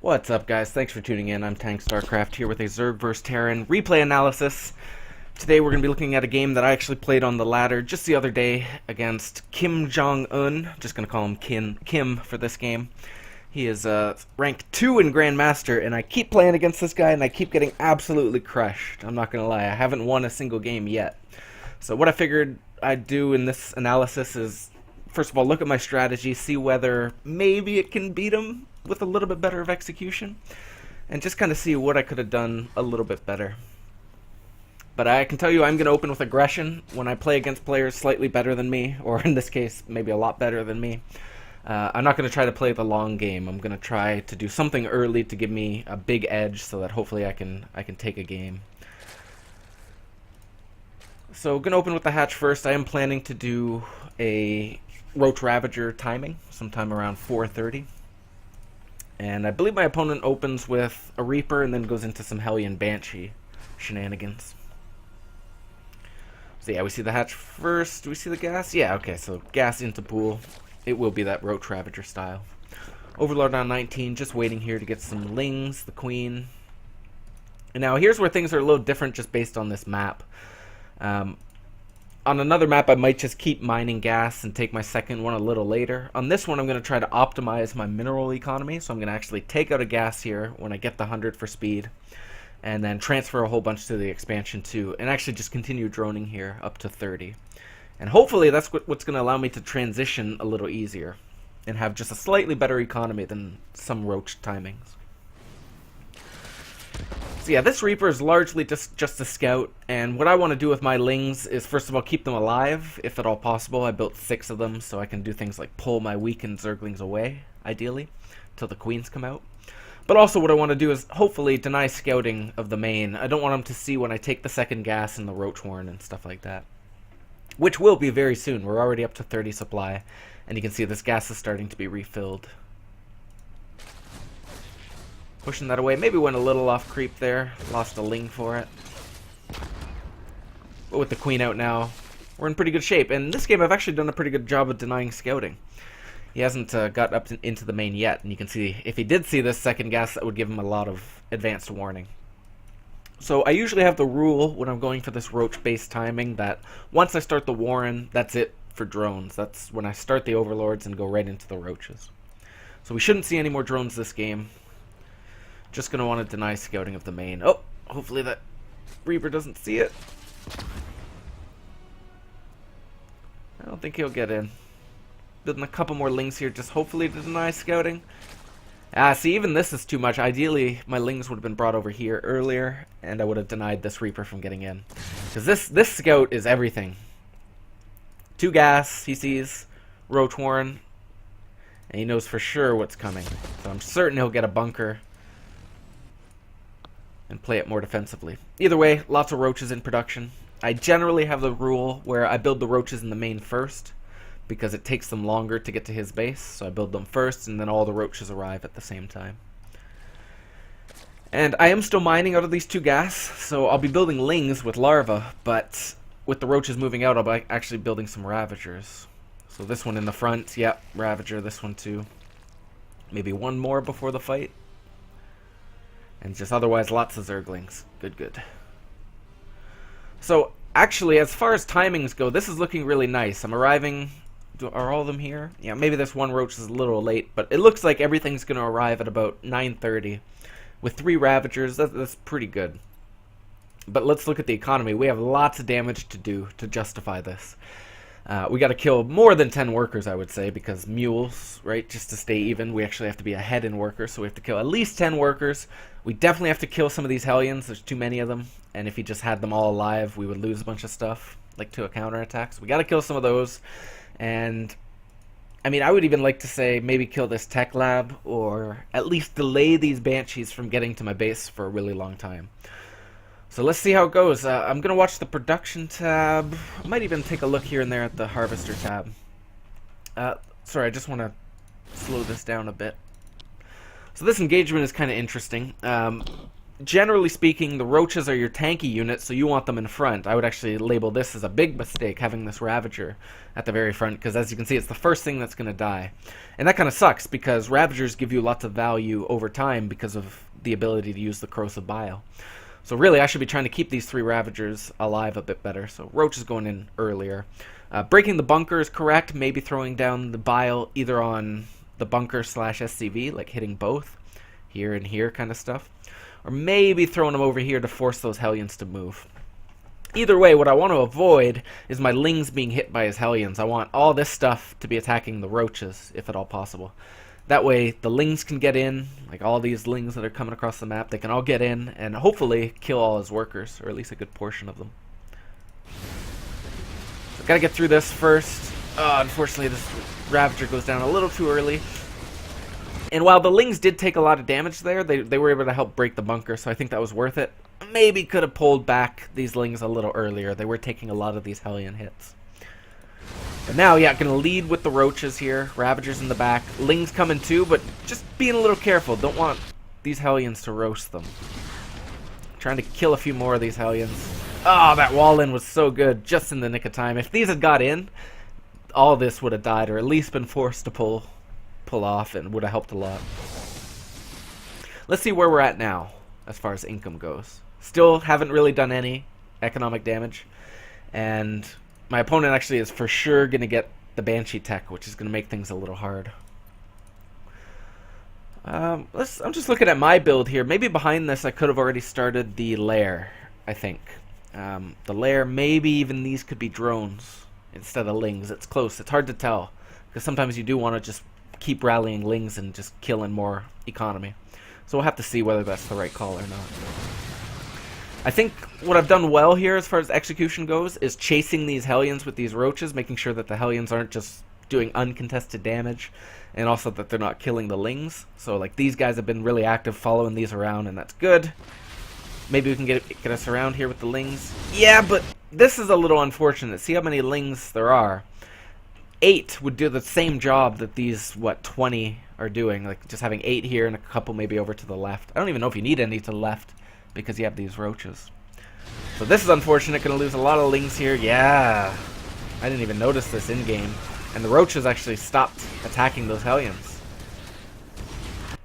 What's up, guys? Thanks for tuning in. I'm Tang StarCraft here with a Zerg vs. Terran replay analysis. Today we're going to be looking at a game that I actually played on the ladder just the other day against Kim Jong-un. Just going to call him Kim for this game. He is rank 2 in Grandmaster, and I keep playing against this guy, and I keep getting absolutely crushed. I'm not going to lie, I haven't won a single game yet. So what I figured I'd do in this analysis is, first of all, look at my strategy, see whether maybe it can beat him with a little bit better of execution, and just kind of see what I could have done a little bit better. But I can tell you I'm going to open with aggression when I play against players slightly better than me, or in this case, maybe a lot better than me. I'm not going to try to play the long game. I'm going to try to do something early to give me a big edge so that hopefully I can take a game. So going to open with the hatch first. I am planning to do a Roach-Ravager timing sometime around 4:30. And I believe my opponent opens with a Reaper and then goes into some Hellion Banshee shenanigans. So yeah, we see the hatch first. Do we see the gas? Yeah, okay, so gas into pool. It will be that Roach-Ravager style. Overlord on 19, just waiting here to get some Lings, the Queen. And now here's where things are a little different just based on this map. On another map, I might just keep mining gas and take my second one a little later. On this one, I'm going to try to optimize my mineral economy, so I'm going to actually take out a gas here when I get the 100 for speed, and then transfer a whole bunch to the expansion too, and actually just continue droning here up to 30. And hopefully that's what's going to allow me to transition a little easier, and have just a slightly better economy than some Roach timings. So yeah, this Reaper is largely just a scout, and what I want to do with my Lings is first of all keep them alive, if at all possible. I built 6 of them, so I can do things like pull my weakened Zerglings away, ideally, till the Queens come out. But also what I want to do is hopefully deny scouting of the main. I don't want them to see when I take the second gas and the Roach Horn and stuff like that. Which will be very soon. We're already up to 30 supply, and you can see this gas is starting to be refilled. Pushing that away. Maybe went a little off creep there. Lost a Ling for it. But with the Queen out now, we're in pretty good shape. And in this game, I've actually done a pretty good job of denying scouting. He hasn't got up into the main yet. And you can see, if he did see this second gas, that would give him a lot of advanced warning. So I usually have the rule when I'm going for this Roach-based timing that once I start the Warren, that's it for drones. That's when I start the Overlords and go right into the Roaches. So we shouldn't see any more drones this game. Just going to want to deny scouting of the main. Oh, hopefully that Reaper doesn't see it. I don't think he'll get in. Building a couple more Lings here, just hopefully to deny scouting. See, even this is too much. Ideally, my Lings would have been brought over here earlier, and I would have denied this Reaper from getting in. Because this scout is everything. 2 gas, he sees. Roach Warren. And he knows for sure what's coming. So I'm certain he'll get a bunker and play it more defensively. Either way, lots of Roaches in production. I generally have the rule where I build the Roaches in the main first, because it takes them longer to get to his base, so I build them first, and then all the Roaches arrive at the same time. And I am still mining out of these 2 gas, so I'll be building Lings with larva, but with the Roaches moving out, I'll be actually building some Ravagers. So this one in the front, yep, Ravager, this one too. Maybe one more before the fight. And just otherwise, lots of Zerglings. Good, good. So, actually, as far as timings go, this is looking really nice. I'm arriving... Are all of them here? Yeah, maybe this one Roach is a little late, but it looks like everything's going to arrive at about 9:30. With 3 Ravagers, that's pretty good. But let's look at the economy. We have lots of damage to do to justify this. We got to kill more than 10 workers, I would say, because mules, right, just to stay even, we actually have to be ahead in workers, so we have to kill at least 10 workers. We definitely have to kill some of these Hellions. There's too many of them, and if he just had them all alive, we would lose a bunch of stuff, like to a counterattack. So we got to kill some of those, and I mean, I would even like to say maybe kill this tech lab, or at least delay these Banshees from getting to my base for a really long time. So let's see how it goes. I'm going to watch the production tab. I might even take a look here and there at the harvester tab. Sorry, I just want to slow this down a bit. So this engagement is kind of interesting. generally speaking, the Roaches are your tanky units, so you want them in front. I would actually label this as a big mistake, having this Ravager at the very front, because as you can see, it's the first thing that's going to die. And that kind of sucks, because Ravagers give you lots of value over time because of the ability to use the Corrosive Bile. So really, I should be trying to keep these 3 Ravagers alive a bit better. So Roach is going in earlier. Breaking the bunker is correct, maybe throwing down the Bile either on the bunker / SCV, like hitting both, here and here kind of stuff. Or maybe throwing them over here to force those Hellions to move. Either way, what I want to avoid is my Lings being hit by his Hellions. I want all this stuff to be attacking the Roaches, if at all possible. That way, the Lings can get in, like all these Lings that are coming across the map, they can all get in, and hopefully kill all his workers, or at least a good portion of them. So gotta get through this first. Unfortunately, this Ravager goes down a little too early. And while the Lings did take a lot of damage there, they were able to help break the bunker, so I think that was worth it. Maybe could have pulled back these Lings a little earlier. They were taking a lot of these Hellion hits. But now, yeah, gonna lead with the Roaches here. Ravagers in the back. Lings coming too, but just being a little careful. Don't want these Hellions to roast them. Trying to kill a few more of these Hellions. Oh, that wall in was so good, just in the nick of time. If these had got in, all this would have died, or at least been forced to pull off, and would have helped a lot. Let's see where we're at now as far as income goes. Still haven't really done any economic damage, and my opponent actually is for sure going to get the Banshee tech, which is going to make things a little hard. I'm just looking at my build here. Maybe behind this I could have already started the lair, I think. The lair, maybe even these could be drones instead of Lings. It's close. It's hard to tell, because sometimes you do want to just keep rallying Lings and just killing more economy. So we'll have to see whether that's the right call or not. I think what I've done well here as far as execution goes is chasing these Hellions with these Roaches, making sure that the Hellions aren't just doing uncontested damage, and also that they're not killing the Lings. So like these guys have been really active following these around, and that's good. Maybe we can get us around here with the Lings. Yeah, but this is a little unfortunate. See how many Lings there are. 8 would do the same job that these, 20 are doing. Like just having 8 here and a couple maybe over to the left. I don't even know if you need any to the left, because you have these Roaches. So this is unfortunate. Gonna lose a lot of Lings here. Yeah, I didn't even notice this in-game. And the Roaches actually stopped attacking those Hellions.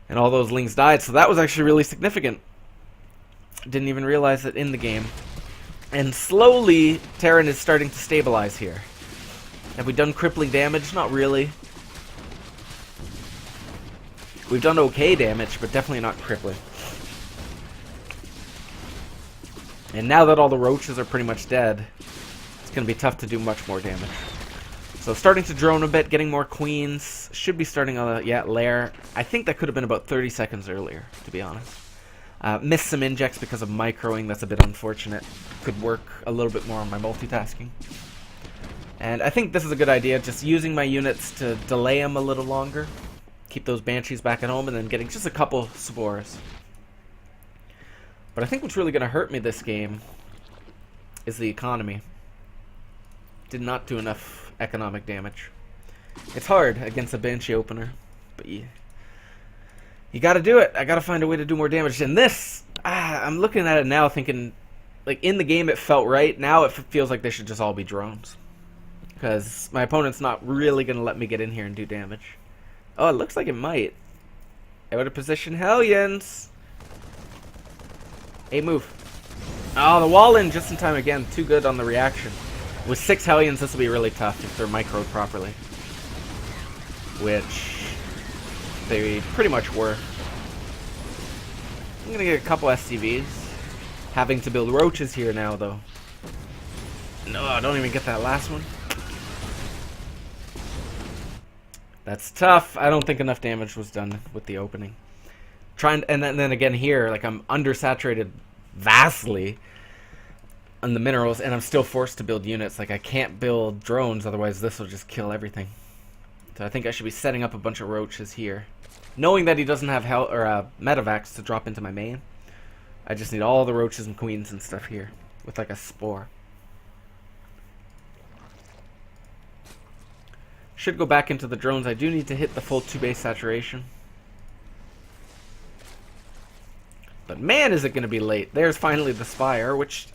And all those Lings died, so that was actually really significant. Didn't even realize it in the game. And slowly, Terran is starting to stabilize here. Have we done crippling damage? Not really. We've done okay damage, but definitely not crippling. And now that all the Roaches are pretty much dead, it's going to be tough to do much more damage. So starting to drone a bit, getting more queens. Should be starting on a lair. I think that could have been about 30 seconds earlier, to be honest. Missed some injects because of microing. That's a bit unfortunate. Could work a little bit more on my multitasking. And I think this is a good idea, just using my units to delay them a little longer. Keep those Banshees back at home and then getting just a couple spores. But I think what's really going to hurt me this game is the economy. Did not do enough economic damage. It's hard against a Banshee opener, but you got to do it. I got to find a way to do more damage. And this, I'm looking at it now thinking, like in the game it felt right. Now it feels like they should just all be drones. Because my opponent's not really going to let me get in here and do damage. Oh, it looks like it might. Out of position Hellions. Hey, move. Oh, the wall in just in time again. Too good on the reaction. With 6 Hellions, this will be really tough if they're microed properly. Which they pretty much were. I'm going to get a couple SCVs. Having to build Roaches here now, though. No, I don't even get that last one. That's tough. I don't think enough damage was done with the opening. And then again here, like I'm undersaturated vastly on the minerals, and I'm still forced to build units. Like I can't build drones, otherwise this will just kill everything. So I think I should be setting up a bunch of Roaches here, knowing that he doesn't have medevacs to drop into my main. I just need all the Roaches and Queens and stuff here with like a spore. Should go back into the drones. I do need to hit the full 2 base saturation. But man, is it going to be late. There's finally the Spire, which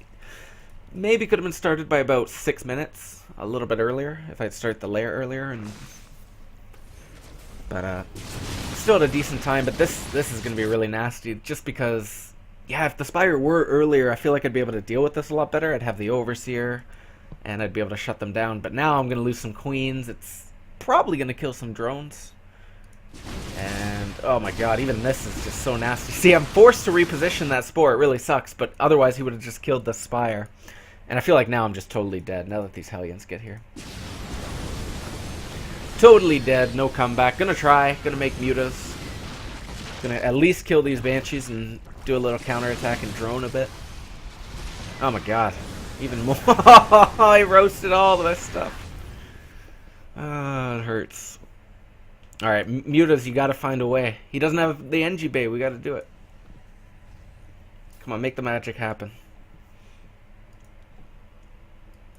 maybe could have been started by about 6 minutes. A little bit earlier, if I'd start the lair earlier. But still at a decent time, but this is going to be really nasty. Just because, yeah, if the Spire were earlier, I feel like I'd be able to deal with this a lot better. I'd have the Overseer, and I'd be able to shut them down. But now I'm going to lose some queens. It's probably going to kill some drones. And, oh my god, even this is just so nasty. See, I'm forced to reposition that Spore. It really sucks, but otherwise he would have just killed the Spire. And I feel like now I'm just totally dead, now that these Hellions get here. Totally dead, no comeback. Gonna try, gonna make mutas. Gonna at least kill these Banshees and do a little counterattack and drone a bit. Oh my god, even more. I roasted all of this stuff. It hurts. Alright, mutas, you gotta find a way. He doesn't have the NG Bay, we gotta do it. Come on, make the magic happen.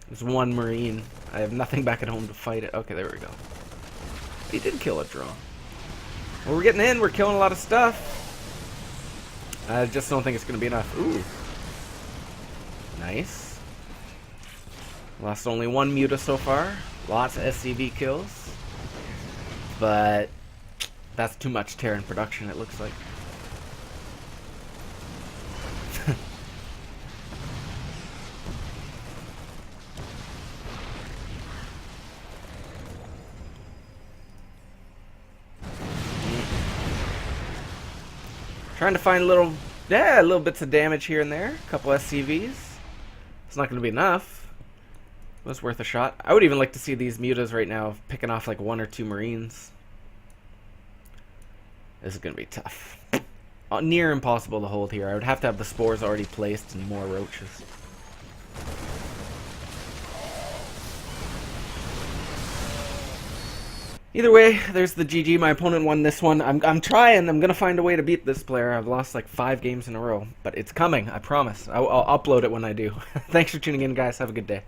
There's one Marine. I have nothing back at home to fight it. Okay, there we go. He did kill a drone. Well, we're getting in, we're killing a lot of stuff. I just don't think it's gonna be enough. Ooh. Nice. Lost only one Muta so far. Lots of SCV kills. But that's too much Terran production, it looks like. Trying to find little bits of damage here and there. A couple SCVs. It's not going to be enough. It was worth a shot. I would even like to see these mutas right now picking off like 1 or 2 Marines. This is going to be tough. Near impossible to hold here. I would have to have the spores already placed and more roaches. Either way, there's the GG. My opponent won this one. I'm trying. I'm going to find a way to beat this player. I've lost like 5 games in a row. But it's coming, I promise. I'll upload it when I do. Thanks for tuning in, guys. Have a good day.